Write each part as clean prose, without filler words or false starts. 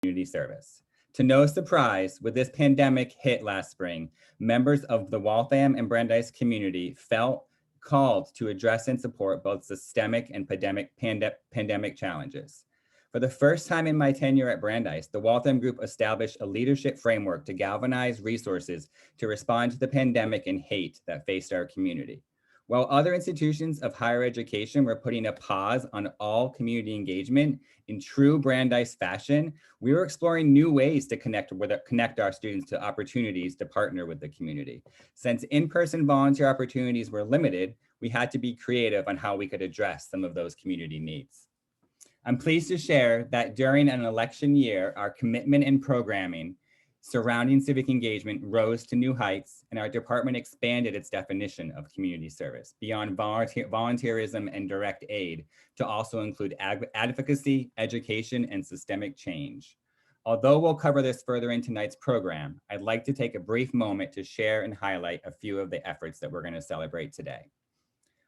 community service. To no surprise, with this pandemic hit last spring, members of the Waltham and Brandeis community felt called to address and support both systemic and pandemic challenges. For the first time in my tenure at Brandeis, the Waltham Group established a leadership framework to galvanize resources to respond to the pandemic and hate that faced our community. While other institutions of higher education were putting a pause on all community engagement, in true Brandeis fashion, we were exploring new ways to connect our students to opportunities to partner with the community. Since in-person volunteer opportunities were limited, we had to be creative on how we could address some of those community needs. I'm pleased to share that during an election year, our commitment and programming surrounding civic engagement rose to new heights, and our department expanded its definition of community service beyond volunteerism and direct aid to also include advocacy, education, and systemic change. Although we'll cover this further in tonight's program, I'd like to take a brief moment to share and highlight a few of the efforts that we're going to celebrate today.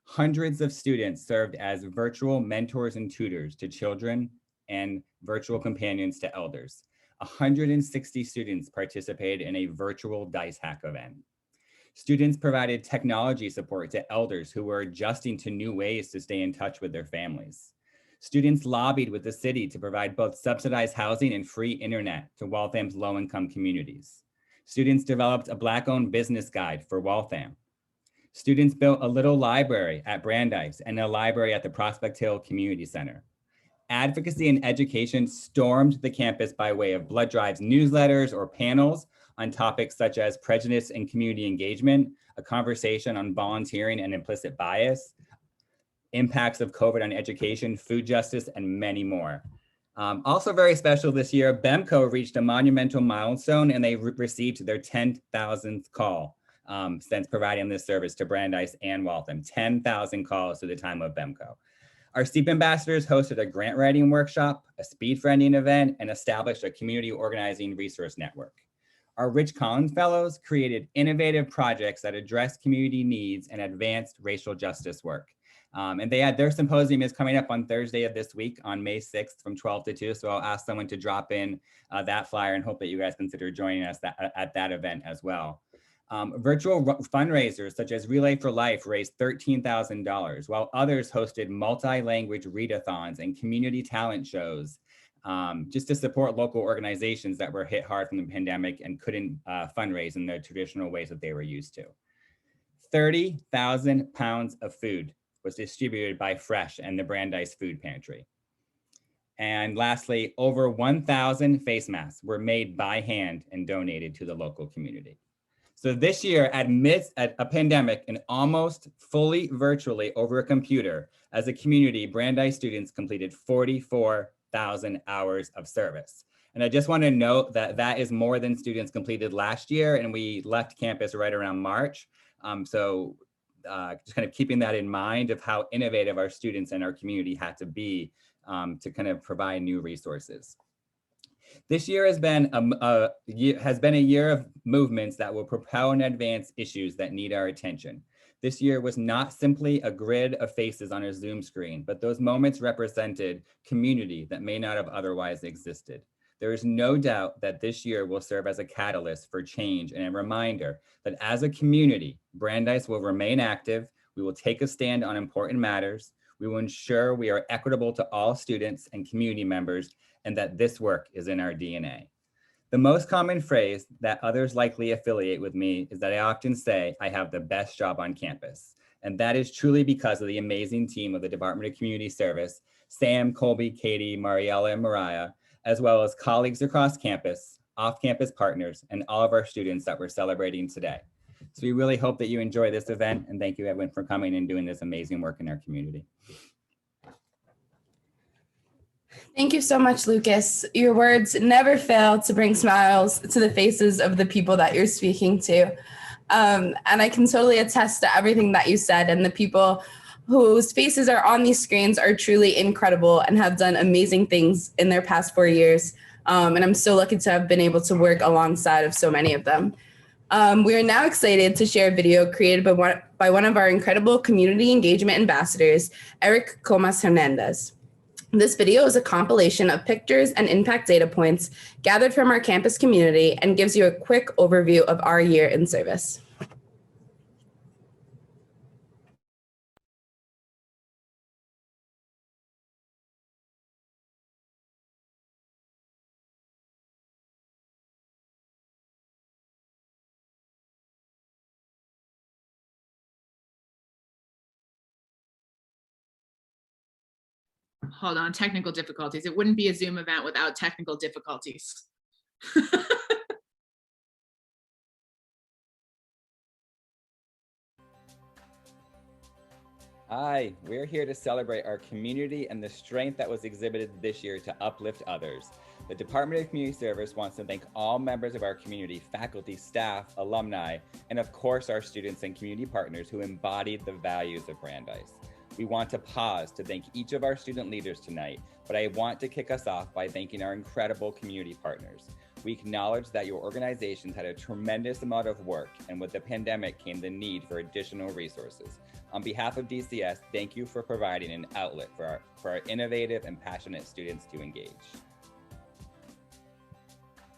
Hundreds of students served as virtual mentors and tutors to children and virtual companions to elders. 160 students participated in a virtual Dice Hack event. Students provided technology support to elders who were adjusting to new ways to stay in touch with their families. Students lobbied with the city to provide both subsidized housing and free internet to Waltham's low-income communities. Students developed a Black-owned business guide for Waltham. Students built a little library at Brandeis and a library at the Prospect Hill Community Center. Advocacy and education stormed the campus by way of blood drives, newsletters, or panels on topics such as prejudice and community engagement, a conversation on volunteering and implicit bias, impacts of COVID on education, food justice, and many more. Also very special this year, BEMCO reached a monumental milestone and they received their 10,000th call since providing this service to Brandeis and Waltham, 10,000 calls to the time of BEMCO. Our STEEP ambassadors hosted a grant writing workshop, a speed friending event, and established a community organizing resource network. Our Rich Collins Fellows created innovative projects that address community needs and advanced racial justice work. And their symposium is coming up on Thursday of this week on May 6th from 12 to 2. So I'll ask someone to drop in that flyer and hope that you guys consider joining us at that event as well. Virtual fundraisers such as Relay for Life raised $13,000, while others hosted multi-language readathons and community talent shows just to support local organizations that were hit hard from the pandemic and couldn't fundraise in the traditional ways that they were used to. 30,000 pounds of food was distributed by Fresh and the Brandeis Food Pantry. And lastly, over 1,000 face masks were made by hand and donated to the local community. So this year, amidst a pandemic and almost fully virtually over a computer, as a community, Brandeis students completed 44,000 hours of service. And I just want to note that that is more than students completed last year, and we left campus right around March. So just kind of keeping that in mind of how innovative our students and our community had to be to kind of provide new resources. This year has been a year of movements that will propel and advance issues that need our attention. This year was not simply a grid of faces on a Zoom screen, but those moments represented community that may not have otherwise existed. There is no doubt that this year will serve as a catalyst for change and a reminder that as a community, Brandeis will remain active, we will take a stand on important matters, we will ensure we are equitable to all students and community members, and that this work is in our DNA. The most common phrase that others likely affiliate with me is that I often say, I have the best job on campus. And that is truly because of the amazing team of the Department of Community Service, Sam, Colby, Katie, Mariella, and Mariah, as well as colleagues across campus, off-campus partners, and all of our students that we're celebrating today. So we really hope that you enjoy this event, and thank you everyone for coming and doing this amazing work in our community. Thank you so much, Lucas. Your words never fail to bring smiles to the faces of the people that you're speaking to. And I can totally attest to everything that you said, and the people whose faces are on these screens are truly incredible and have done amazing things in their past 4 years. And I'm so lucky to have been able to work alongside of so many of them. We are now excited to share a video created by one of our incredible community engagement ambassadors, Eric Comas Hernandez. This video is a compilation of pictures and impact data points gathered from our campus community and gives you a quick overview of our year in service. Hold on, technical difficulties. It wouldn't be a Zoom event without technical difficulties. Hi, we're here to celebrate our community and the strength that was exhibited this year to uplift others. The Department of Community Service wants to thank all members of our community, faculty, staff, alumni, and of course our students and community partners who embodied the values of Brandeis. We want to pause to thank each of our student leaders tonight, but I want to kick us off by thanking our incredible community partners. We acknowledge that your organizations had a tremendous amount of work, and with the pandemic came the need for additional resources. On behalf of DCS, thank you for providing an outlet for our innovative and passionate students to engage.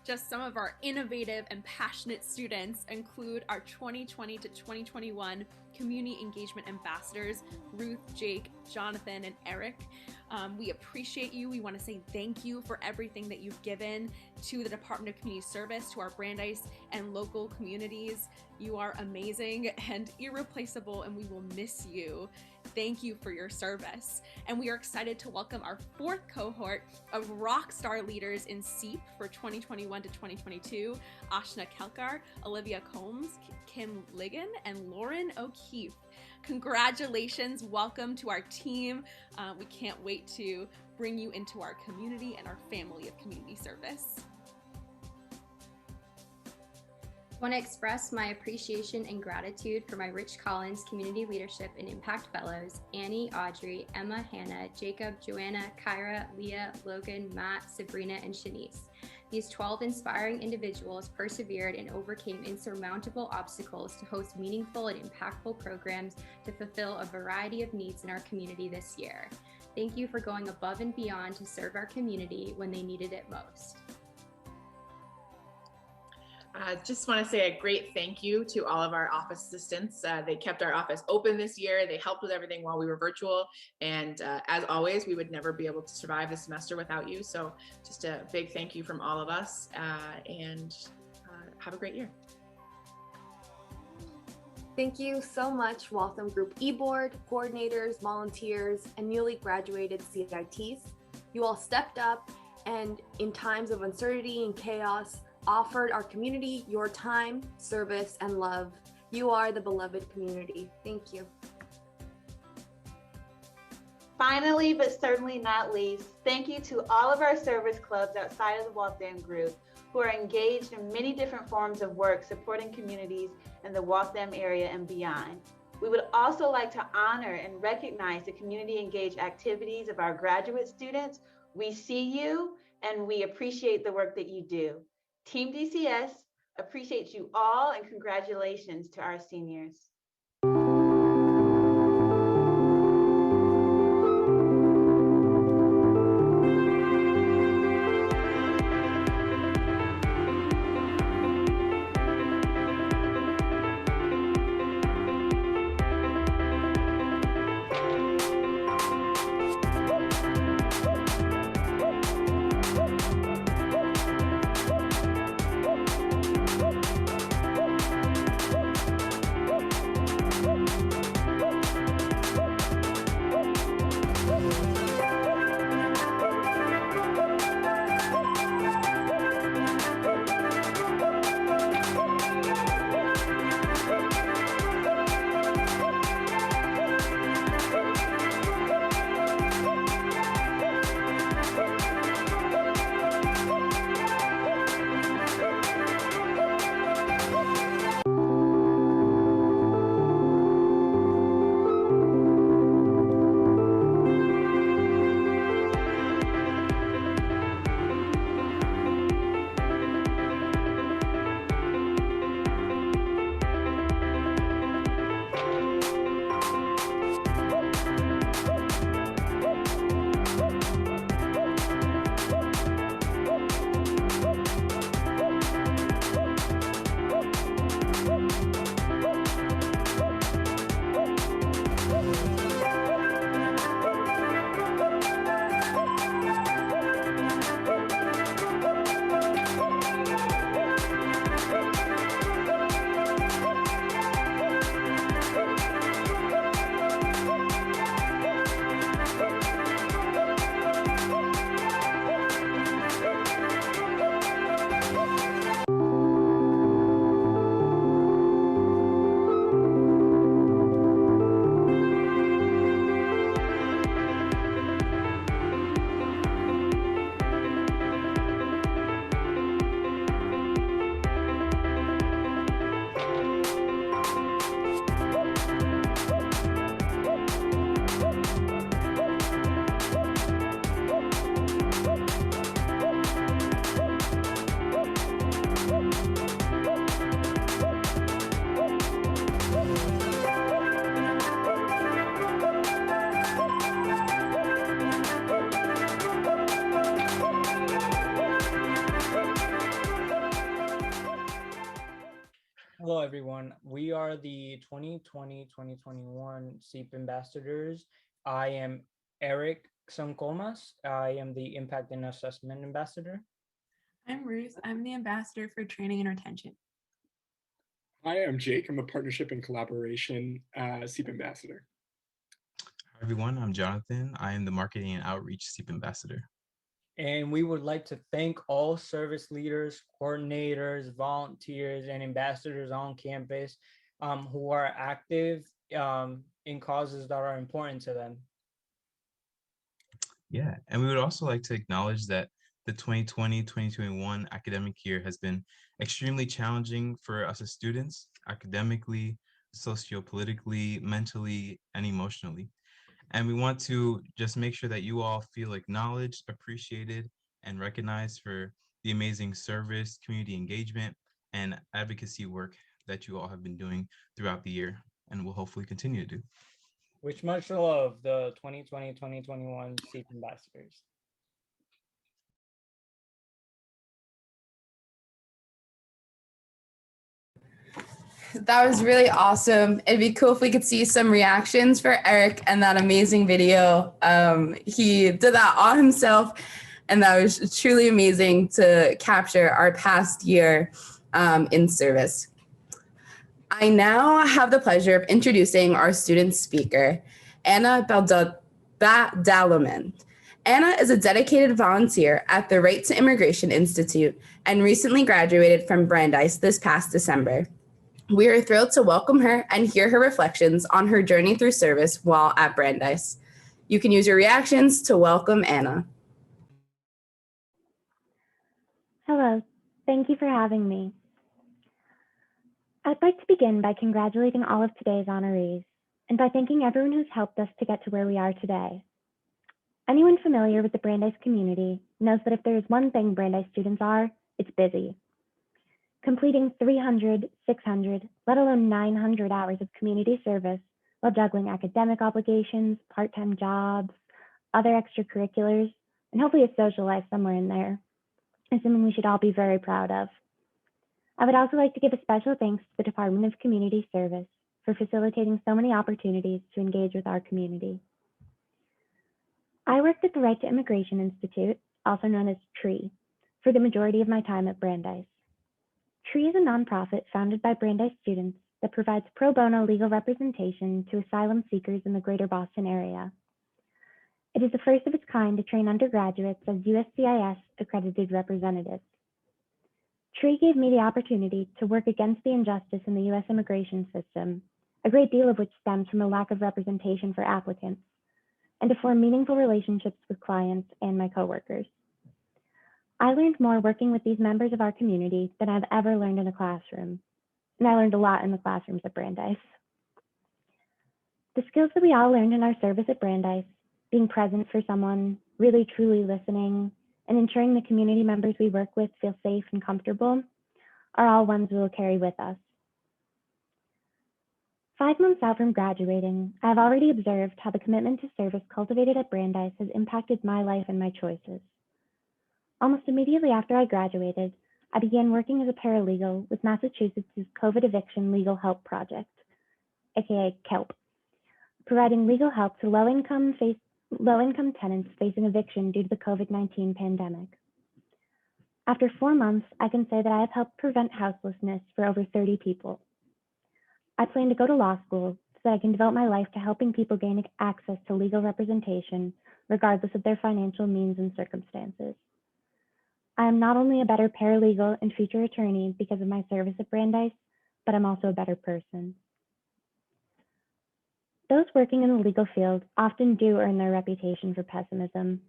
Just some of our innovative and passionate students include our 2020 to 2021 Community Engagement Ambassadors, Ruth, Jake, Jonathan, and Eric. We appreciate you. We want to say thank you for everything that you've given to the Department of Community Service, to our Brandeis and local communities. You are amazing and irreplaceable, and we will miss you. Thank you for your service. And we are excited to welcome our 4th cohort of rock star leaders in SEEP for 2021 to 2022, Ashna Kelkar, Olivia Combs, Kim Ligon, and Lauren O'Keefe. Congratulations, welcome to our team. We can't wait to bring you into our community and our family of community service. I want to express my appreciation and gratitude for my Rich Collins Community Leadership and Impact Fellows, Annie, Audrey, Emma, Hannah, Jacob, Joanna, Kyra, Leah, Logan, Matt, Sabrina, and Shanice. These 12 inspiring individuals persevered and overcame insurmountable obstacles to host meaningful and impactful programs to fulfill a variety of needs in our community this year. Thank you for going above and beyond to serve our community when they needed it most. Just want to say a great thank you to all of our office assistants. They kept our office open this year. They helped with everything while we were virtual. And as always, we would never be able to survive the semester without you. So just a big thank you from all of us, and have a great year. Thank you so much, Waltham Group eBoard, coordinators, volunteers, and newly graduated CITs. You all stepped up and in times of uncertainty and chaos, offered our community your time, service, and love. You are the beloved community. Thank you. Finally, but certainly not least, thank you to all of our service clubs outside of the Waltham Group who are engaged in many different forms of work supporting communities in the Waltham area and beyond. We would also like to honor and recognize the community engaged activities of our graduate students. We see you and we appreciate the work that you do. Team DCS appreciates you all, and congratulations to our seniors. Hello, everyone. We are the 2020-2021 SEEP ambassadors. I am Eric Sancomas. I am the Impact and Assessment Ambassador. I'm Ruth. I'm the ambassador for training and retention. Hi, I'm Jake. I'm a partnership and collaboration SEEP ambassador. Hi, everyone. I'm Jonathan. I am the marketing and outreach SEEP ambassador. And we would like to thank all service leaders, coordinators, volunteers, and ambassadors on campus who are active in causes that are important to them. Yeah, and we would also like to acknowledge that the 2020-2021 academic year has been extremely challenging for us as students, academically, sociopolitically, mentally, and emotionally. And we want to just make sure that you all feel acknowledged, appreciated, and recognized for the amazing service, community engagement, and advocacy work that you all have been doing throughout the year and will hopefully continue to do. With much love, the 2020-2021 SEEP ambassadors. That was really awesome. It'd be cool if we could see some reactions for Eric and that amazing video. He did that all himself, and that was truly amazing to capture our past year in service. I now have the pleasure of introducing our student speaker, Anna Dalaman. Anna is a dedicated volunteer at the Right to Immigration Institute and recently graduated from Brandeis this past December. We are thrilled to welcome her and hear her reflections on her journey through service while at Brandeis. You can use your reactions to welcome Anna. Hello, thank you for having me. I'd like to begin by congratulating all of today's honorees and by thanking everyone who's helped us to get to where we are today. Anyone familiar with the Brandeis community knows that if there is one thing Brandeis students are, it's busy. Completing 300, 600, let alone 900 hours of community service while juggling academic obligations, part-time jobs, other extracurriculars, and hopefully a social life somewhere in there is something we should all be very proud of. I would also like to give a special thanks to the Department of Community Service for facilitating so many opportunities to engage with our community. I worked at the Right to Immigration Institute, also known as TREE, for the majority of my time at Brandeis. TREE is a nonprofit founded by Brandeis students that provides pro bono legal representation to asylum seekers in the greater Boston area. It is the first of its kind to train undergraduates as USCIS accredited representatives. TREE gave me the opportunity to work against the injustice in the US immigration system, a great deal of which stems from a lack of representation for applicants, and to form meaningful relationships with clients and my coworkers. I learned more working with these members of our community than I've ever learned in a classroom, and I learned a lot in the classrooms at Brandeis. The skills that we all learned in our service at Brandeis, being present for someone, really truly listening, and ensuring the community members we work with feel safe and comfortable, are all ones we will carry with us. 5 months out from graduating, I have already observed how the commitment to service cultivated at Brandeis has impacted my life and my choices. Almost immediately after I graduated, I began working as a paralegal with Massachusetts' COVID Eviction Legal Help Project, aka KELP, providing legal help to low-income tenants facing eviction due to the COVID-19 pandemic. After 4 months, I can say that I have helped prevent houselessness for over 30 people. I plan to go to law school so that I can devote my life to helping people gain access to legal representation, regardless of their financial means and circumstances. I am not only a better paralegal and future attorney because of my service at Brandeis, but I'm also a better person. Those working in the legal field often do earn their reputation for pessimism.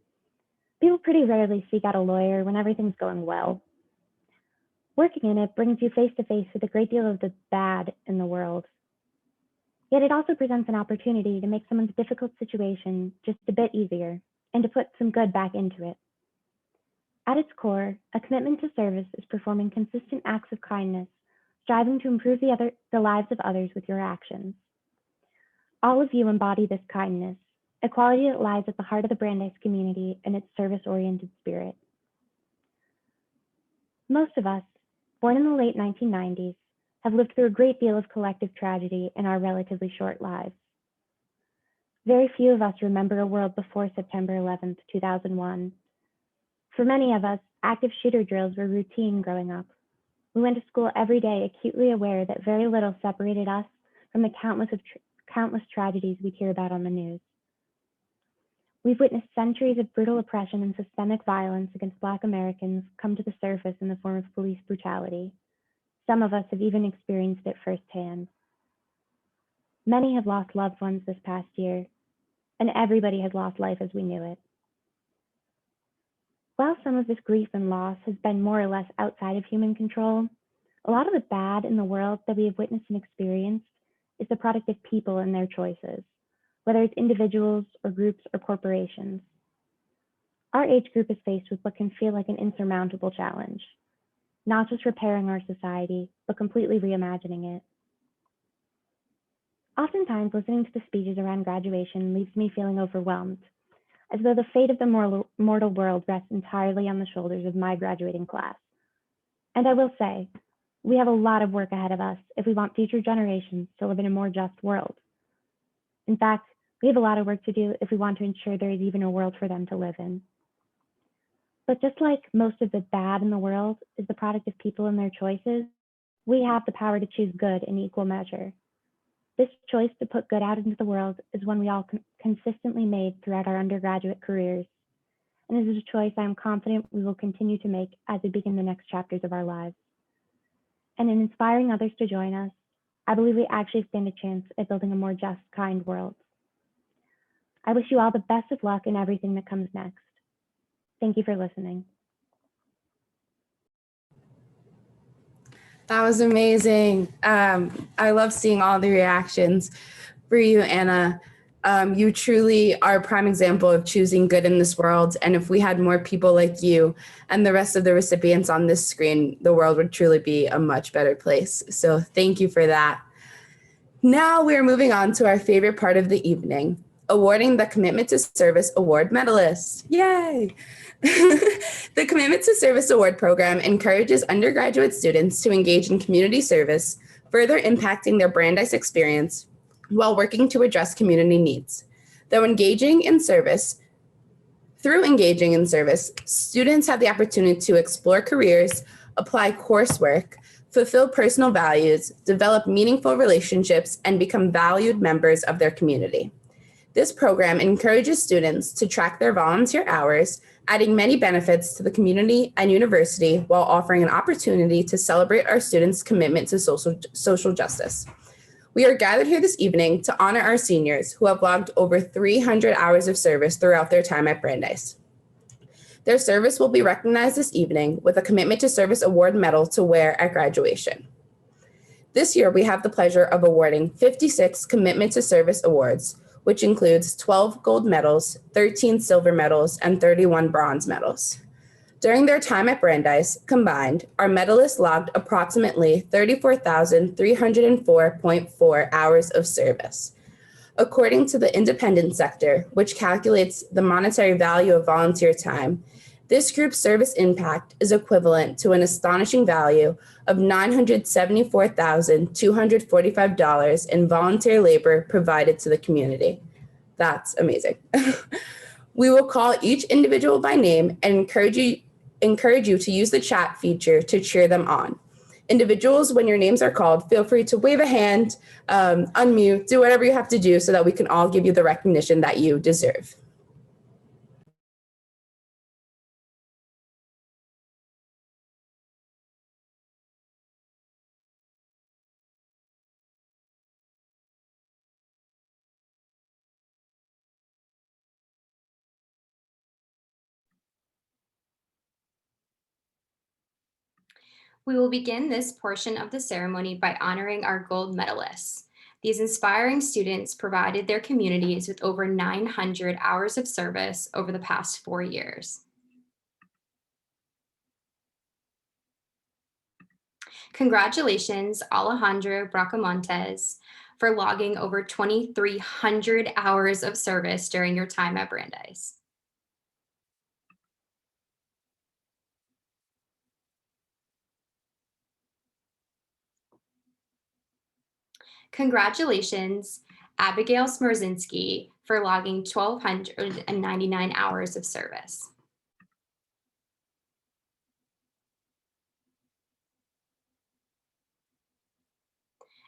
People pretty rarely seek out a lawyer when everything's going well. Working in it brings you face to face with a great deal of the bad in the world. Yet it also presents an opportunity to make someone's difficult situation just a bit easier and to put some good back into it. At its core, a commitment to service is performing consistent acts of kindness, striving to improve the lives of others with your actions. All of you embody this kindness, a quality that lies at the heart of the Brandeis community and its service-oriented spirit. Most of us, born in the late 1990s, have lived through a great deal of collective tragedy in our relatively short lives. Very few of us remember a world before September 11th, 2001. For many of us, active shooter drills were routine growing up. We went to school every day, acutely aware that very little separated us from the countless tragedies we hear about on the news. We've witnessed centuries of brutal oppression and systemic violence against Black Americans come to the surface in the form of police brutality. Some of us have even experienced it firsthand. Many have lost loved ones this past year, and everybody has lost life as we knew it. While some of this grief and loss has been more or less outside of human control, a lot of the bad in the world that we have witnessed and experienced is the product of people and their choices, whether it's individuals or groups or corporations. Our age group is faced with what can feel like an insurmountable challenge, not just repairing our society, but completely reimagining it. Oftentimes, listening to the speeches around graduation leaves me feeling overwhelmed, as though the fate of the mortal world rests entirely on the shoulders of my graduating class. And I will say, we have a lot of work ahead of us if we want future generations to live in a more just world. In fact, we have a lot of work to do if we want to ensure there is even a world for them to live in. But just like most of the bad in the world is the product of people and their choices, we have the power to choose good in equal measure. This choice to put good out into the world is one we all consistently made throughout our undergraduate careers, and it is a choice I am confident we will continue to make as we begin the next chapters of our lives. And in inspiring others to join us, I believe we actually stand a chance at building a more just, kind world. I wish you all the best of luck in everything that comes next. Thank you for listening. That was amazing. I love seeing all the reactions. For you, Anna, you truly are a prime example of choosing good in this world. And if we had more people like you and the rest of the recipients on this screen, the world would truly be a much better place. So thank you for that. Now we're moving on to our favorite part of the evening, awarding the Commitment to Service Award medalists. Yay! The Commitment to Service Award program encourages undergraduate students to engage in community service, further impacting their Brandeis experience while working to address community needs. Through engaging in service, students have the opportunity to explore careers, apply coursework, fulfill personal values, develop meaningful relationships, and become valued members of their community. This program encourages students to track their volunteer hours, adding many benefits to the community and university while offering an opportunity to celebrate our students' commitment to social justice. We are gathered here this evening to honor our seniors who have logged over 300 hours of service throughout their time at Brandeis. Their service will be recognized this evening with a Commitment to Service Award medal to wear at graduation. This year, we have the pleasure of awarding 56 Commitment to Service Awards, which includes 12 gold medals, 13 silver medals, and 31 bronze medals. During their time at Brandeis, combined, our medalists logged approximately 34,304.4 hours of service. According to the independent sector, which calculates the monetary value of volunteer time, this group's service impact is equivalent to an astonishing value of $974,245 in volunteer labor provided to the community. That's amazing. We will call each individual by name and encourage you to use the chat feature to cheer them on. Individuals, when your names are called, feel free to wave a hand, unmute, do whatever you have to do so that we can all give you the recognition that you deserve. We will begin this portion of the ceremony by honoring our gold medalists. These inspiring students provided their communities with over 900 hours of service over the past 4 years. Congratulations, Alejandro Bracamontes, for logging over 2,300 hours of service during your time at Brandeis. Congratulations, Abigail Smierzinski, for logging 1,299 hours of service.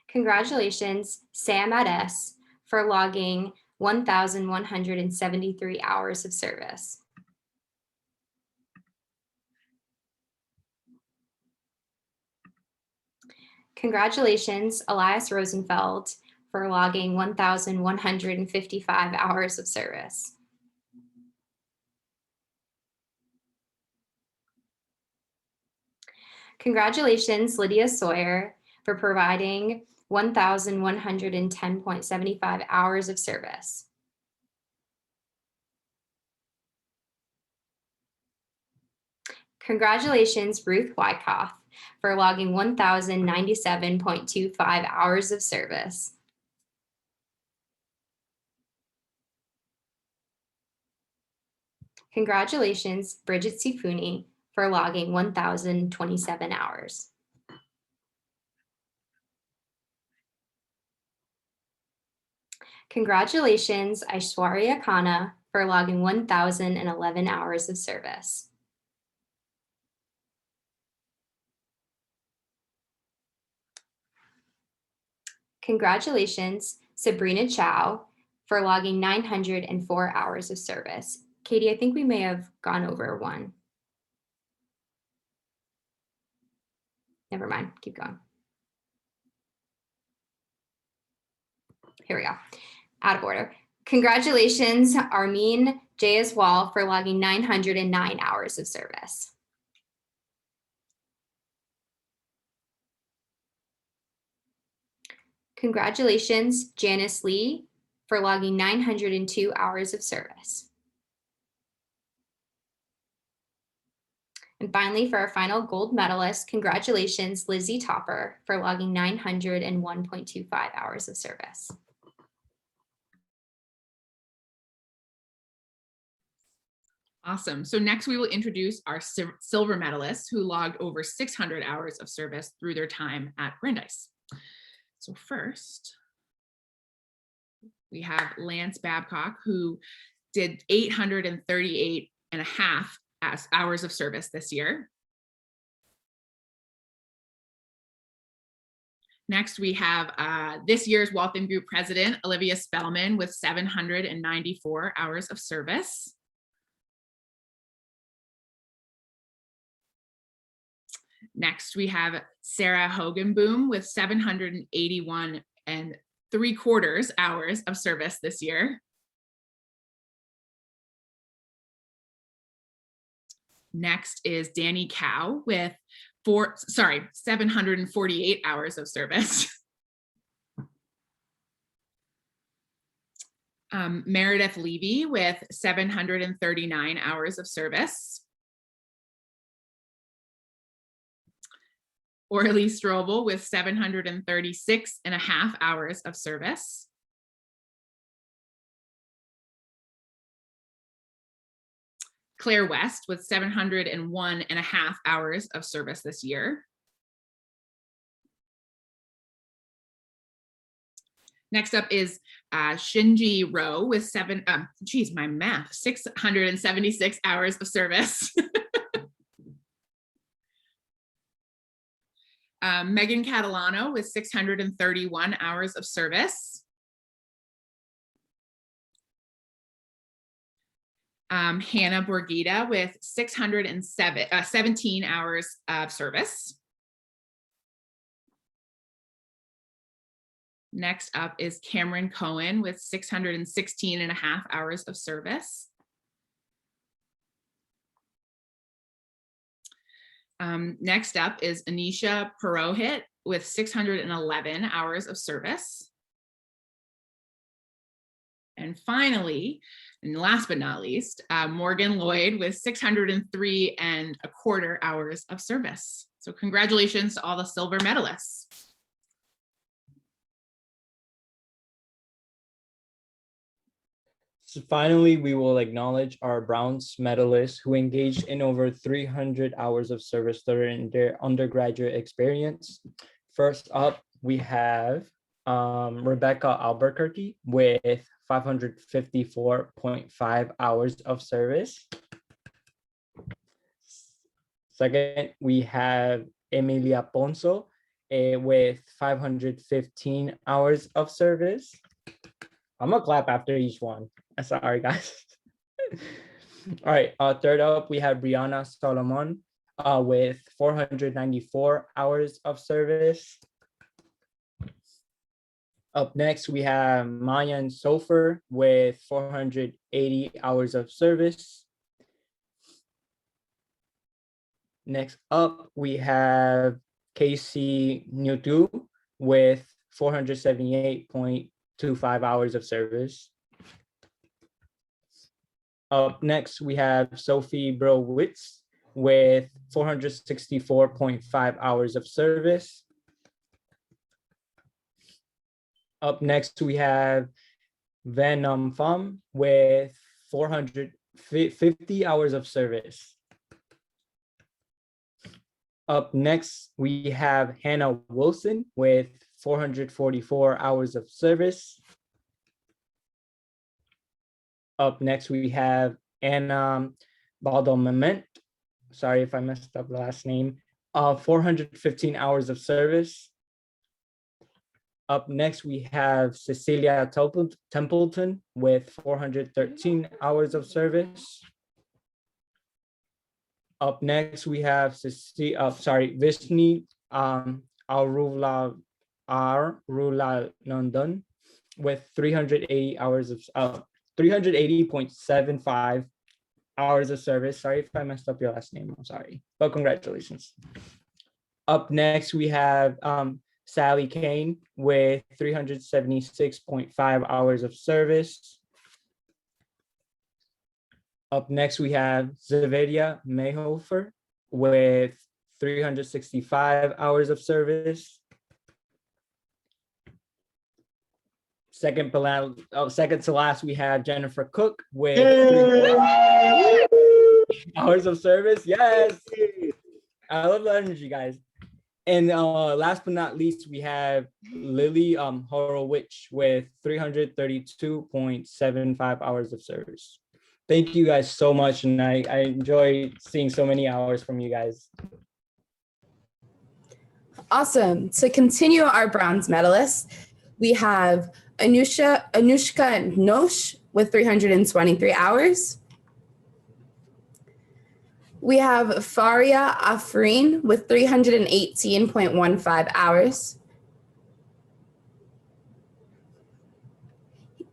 Congratulations, Sam Ades, for logging 1,173 hours of service. Congratulations, Elias Rosenfeld, for logging 1,155 hours of service. Congratulations, Lydia Sawyer, for providing 1,110.75 hours of service. Congratulations, Ruth Wyckoff, for logging 1,097.25 hours of service. Congratulations, Bridget Sifuni, for logging 1,027 hours. Congratulations, Aishwarya Khanna, for logging 1,011 hours of service. Congratulations, Sabrina Chow, for logging 904 hours of service. Katie, I think we may have gone over one. Never mind, keep going. Here we go, out of order. Congratulations, Armin Jayaswal, for logging 909 hours of service. Congratulations, Janice Lee, for logging 902 hours of service. And finally, for our final gold medalist, congratulations, Lizzie Topper, for logging 901.25 hours of service. Awesome. So next we will introduce our silver medalists who logged over 600 hours of service through their time at Brandeis. So first, we have Lance Babcock, who did 838.5 hours of service this year. Next, we have this year's Waltham Group President, Olivia Spellman, with 794 hours of service. Next, we have Sarah Hogenboom with 781.75 hours of service this year. Next is Danny Cow with 748 hours of service. Meredith Levy with 739 hours of service. Orly Strobel with 736.5 hours of service. Claire West with 701.5 hours of service this year. Next up is Shinji Rowe with 676 hours of service. Megan Catalano with 631 hours of service. Hannah Borgita with 17 hours of service. Next up is Cameron Cohen with 616.5 hours of service. Next up is Anisha Purohit with 611 hours of service. And finally, and last but not least, Morgan Lloyd with 603.25 hours of service. So congratulations to all the silver medalists. So finally, we will acknowledge our bronze medalists who engaged in over 300 hours of service during their undergraduate experience. First up, we have Rebecca Albuquerque with 554.5 hours of service. Second, we have Emilia Ponzo with 515 hours of service. I'm gonna clap after each one. Sorry, guys. All right, third up, we have Brianna Solomon with 494 hours of service. Up next, we have Mayan Sofer with 480 hours of service. Next up, we have Casey Newtu with 478.25 hours of service. Up next, we have Sophie Browitz with 464.5 hours of service. Up next, we have Venom Pham with 450 hours of service. Up next, we have Hannah Wilson with 444 hours of service. Up next, we have Anna Baldomament. Sorry if I messed up the last name. 415 hours of service. Up next, we have Cecilia Templeton with 413 hours of service. Up next, we have Vishni Arula Nandan with 380 hours of 380.75 hours of service. Sorry if I messed up your last name. I'm sorry, but congratulations. Up next, we have Sally Kane with 376.5 hours of service. Up next, we have Zavedia Mayhofer with 365 hours of service. Second to last, we have Jennifer Cook with 300 hours of service. Yes, I love the energy, guys. And last but not least, we have Lily Horowitz with 332.75 hours of service. Thank you guys so much, and I enjoy seeing so many hours from you guys. Awesome. To continue our bronze medalists, we have Anushka Nosh with 323 hours. We have Faria Afrin with 318.15 hours.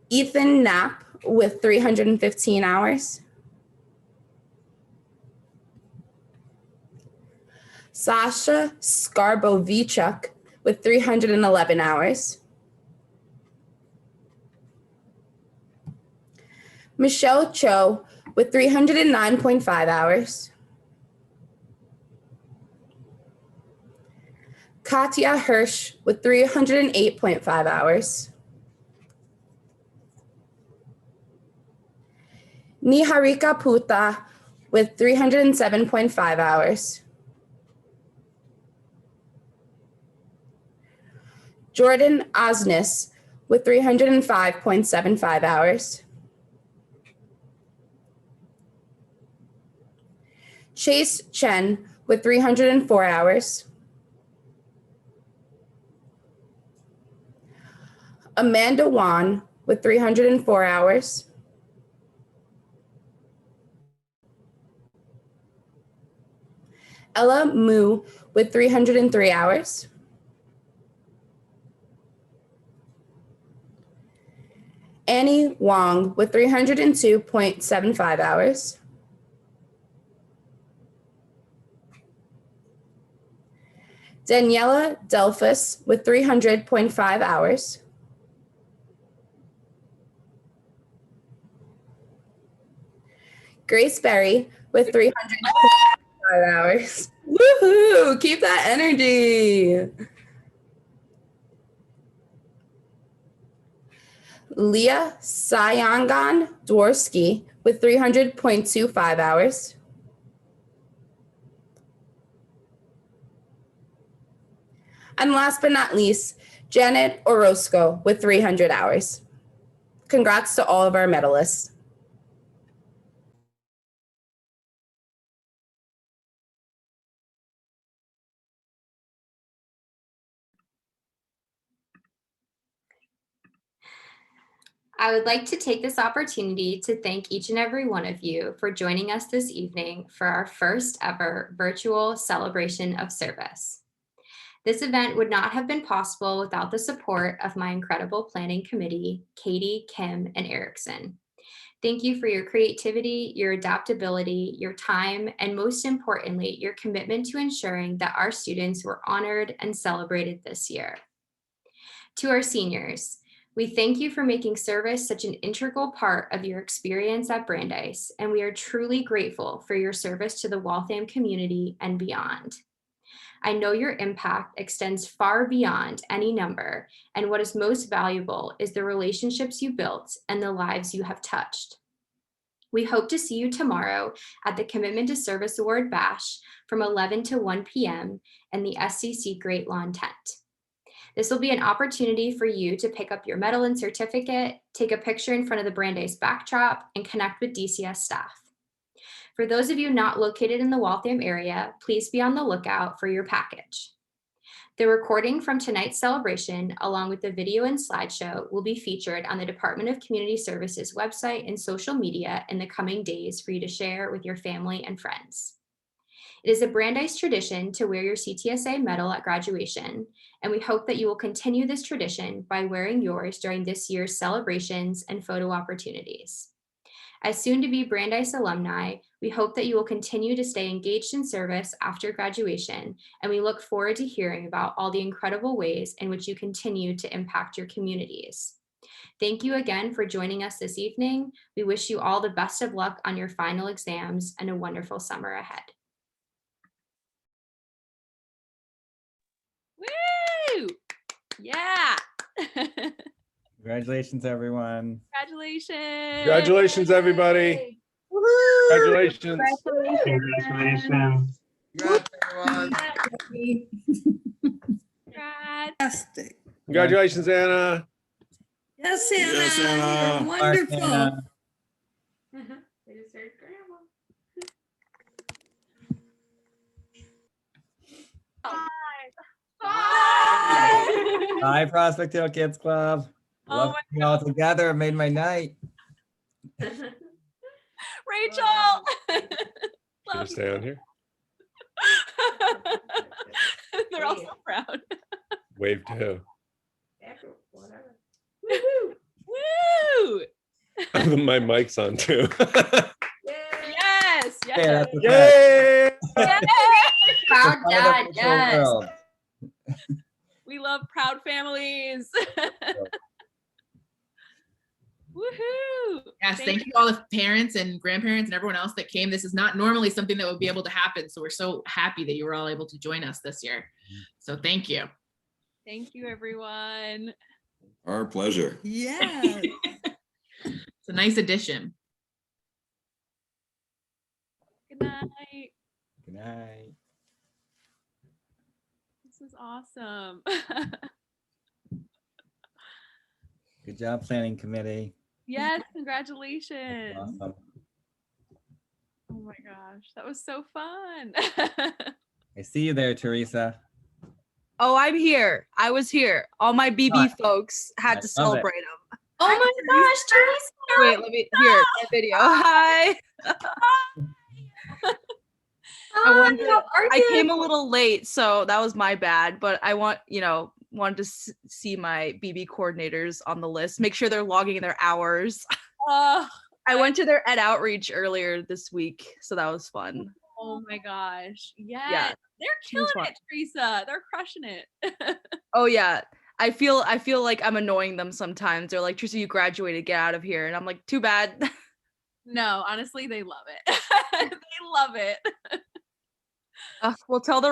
Ethan Knapp with 315 hours. Sasha Skarbovichuk with 311 hours. Michelle Cho with 309.5 hours. Katya Hirsch with 308.5 hours. Niharika Putha with 307.5 hours. Jordan Osnes with 305.75 hours. Chase Chen with 304 hours. Amanda Wan with 304 hours. Ella Mu with 303 hours. Annie Wong with 302.75 hours. Daniela Delphus with 300.5 hours. Grace Berry with 305 hours. Woohoo! Keep that energy. Leah Sayangan Dworsky with 300.25 hours. And last but not least, Janet Orozco with 300 hours. Congrats to all of our medalists. I would like to take this opportunity to thank each and every one of you for joining us this evening for our first ever virtual celebration of service. This event would not have been possible without the support of my incredible planning committee, Katie, Kim, and Erickson. Thank you for your creativity, your adaptability, your time, and most importantly, your commitment to ensuring that our students were honored and celebrated this year. To our seniors, we thank you for making service such an integral part of your experience at Brandeis, and we are truly grateful for your service to the Waltham community and beyond. I know your impact extends far beyond any number, and what is most valuable is the relationships you built and the lives you have touched. We hope to see you tomorrow at the Commitment to Service Award Bash from 11 to 1 p.m. in the SCC Great Lawn tent. This will be an opportunity for you to pick up your medal and certificate, take a picture in front of the Brandeis backdrop, and connect with DCS staff. For those of you not located in the Waltham area, please be on the lookout for your package. The recording from tonight's celebration, along with the video and slideshow, will be featured on the Department of Community Services website and social media in the coming days for you to share with your family and friends. It is a Brandeis tradition to wear your CTSA medal at graduation, and we hope that you will continue this tradition by wearing yours during this year's celebrations and photo opportunities. As soon-to-be Brandeis alumni, we hope that you will continue to stay engaged in service after graduation, and we look forward to hearing about all the incredible ways in which you continue to impact your communities. Thank you again for joining us this evening. We wish you all the best of luck on your final exams and a wonderful summer ahead. Woo! Yeah. Congratulations, everyone. Congratulations. Congratulations, everybody. Congratulations. Congratulations. Congrats, everyone. Fantastic. Congratulations, Anna. Yes, Anna. Yes, Anna. You're wonderful. Anna. They just heard grandma. Bye, Prospect Hill Kids Club. Oh Love my you all together. It made my night. Rachel. Can I stay on here? They're all so proud. Wave to who? Whatever. Woo! My mic's on too. Yes. Yes. Hey, that's the Yay! best. Proud Part of the dad, virtual yes. world. We love proud families. Woohoo! Yes, thank you to all the parents and grandparents and everyone else that came. This is not normally something that would be able to happen. So we're so happy that you were all able to join us this year. So thank you. Thank you, everyone. Our pleasure. Yeah. It's a nice addition. Good night. Good night. This is awesome. Good job, planning committee. Yes, congratulations. Awesome. Oh my gosh, that was so fun. I see you there, Teresa. Oh, I'm here. I was here. All my BB Nice. folks I had love to it. celebrate them. Oh my gosh, Teresa! Wait, let me hear a video. Hi. I came a little late, so that was my bad. But I wanted to see my BB coordinators on the list. Make sure they're logging their hours. Oh, I went to their Ed outreach earlier this week, so that was fun. oh my gosh. Yes. Yeah, They're it was killing fun. it, Teresa. They're crushing it. Oh yeah. I feel like I'm annoying them sometimes. They're like, Teresa, you graduated, get out of here. And I'm like, too bad. No, honestly, they love it. They love it. We'll tell the